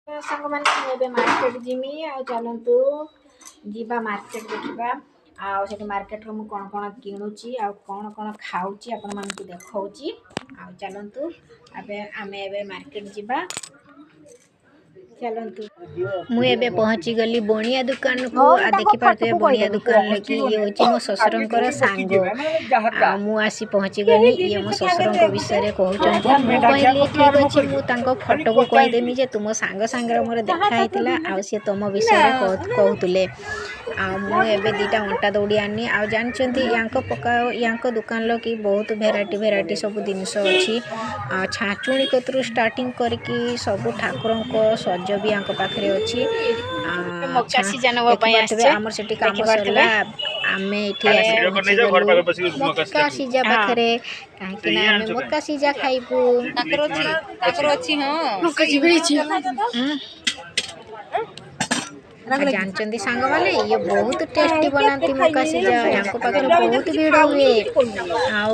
सांग मैंने market Jimmy आ चलतु जीवा मार्केट देखा आठ मार्केट मु कौन कौन किणुची आ कौन कौन खाऊची आपण मानकु देखाऊची आ चलतु आमे एबे मार्केट जीवा चलतु मुझे पहुँची गली बणिया दुकान को आ देखि पार्थे बणिया दुकान कि ये होची मो ससुरंकर सांग आ मु आसी पहुँची गली ये मो ससुरंक विषय कहउचंती मु कहली ठीक अछि मु तांको फोटो को कहि देमी जे तुम सांग सांगरे मोर देखा हितला आ से तुम विषय कहउतले आ मु एबे दीटा अंटा दौड़ी आनी आ जानचंती यांको पका यांको दुकान लो कि बहुत भेराइटी सब जिनिस अछि आ छाचुणी कतरु स्टार्टिंग करके सब ठाकुरों को सज भी यांको पाखरे अछि मक्कासी जानवा पय आछे हमर सेठी काम सरला आमे इठी आसी मक्का सीजा पाखरे काहे कि ना आमे मक्का सीजा खाइबू ताकर अछि हां मक्का सीबे छी जानचंदी सांग वाले ये बहुत टेस्टी बनाती मक्का सीजा यांको पाखरे बहुत भीड़ हुए आउ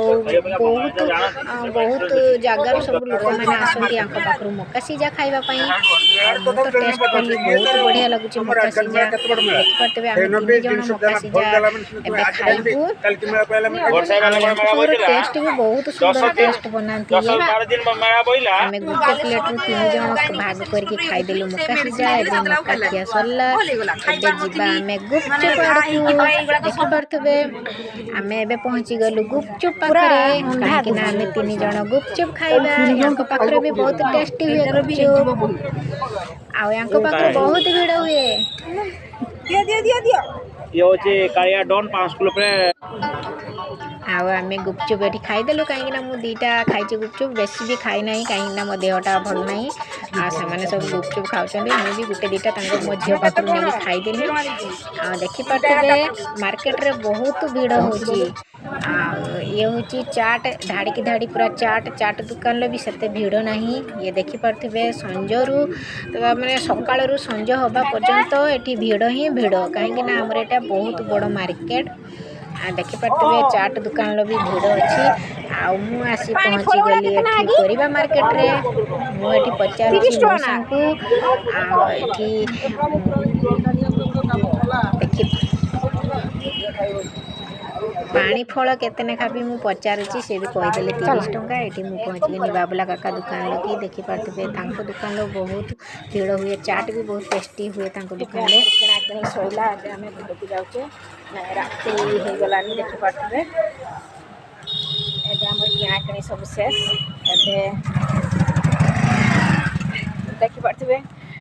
बहुत जगार सब लोक माने आसंती यांको पाखरु मक्का सीजा खाइबा पई मु तो टेस्ट करली बहुत बढ़िया लागुची मक्का सीजा देखते आमे तीन जण मक्का सीजा एबे खाइबू और टेस्ट भी बहुत सुंदर टेस्ट बनाती है आमे गुटे प्लेट रु तीन जण भाग करके खाइ देलु मक्का सीजा एबे मक्का खिया सरला जीवा आमे गुपचुप देखि पारथबे आमे एबे पहुंची गलु गुपचुप पाखरे काहे ना आमे तीन जण गुपचुप खाइबा यांको पाखरे भी बहुत टेस्टी हुए गुपचुप आ यांको पाखरे बहुत भीड़ हुए दिया ये होचे कालिया डॉन 5 किलो पे आउ आमे गुपचुप एठी खाइ देलु काहे ना मु दीटा खाइची गुपचुप बेसी भी खाइ नाही काहे ना मो देहटा भल नाही आ सामाने सब गुपचुप खाउचंदी मु भी गुटे दीटा तांको मो झियो पाखरु नेबी खाइ देली आ देखि पारथबे मार्केट रे बहुत भीड़ होची आ ये होची चाट धाड़ी की धाड़ी पूरा चाट दुकान ले भी सते भीड़ नाही ये देखि पारथबे संजरू माने सकाळ रु संज होबा पर्यंत एठी भीड़ ही भीड़ काहे ना हमर एटा बहुत बड़ मार्केट आ देखि पारथबे चाट दुकान लो भी भीड़ अछि आ मु आसी पहुंची गली एठी परिबा मार्केट रे मु एठी पचारछि मौसांकु आ एठी देखि पानी फल केतने खाबी मु पचारछि से भी कहि देले 30 टंका एठी मु पहुंची गनी बाबला काका दुकान लो की देखि पारथबे तांको दुकान लो बहुत भीड़ हुए चाट भी बहुत टेस्टी हुए तांको दुकान ले किना सोइला आबे हमें बुलकी जाउछे रात्रि हो गलानी देखि पारथबे एबे हम किना सब शेष एबे देखि पारथबे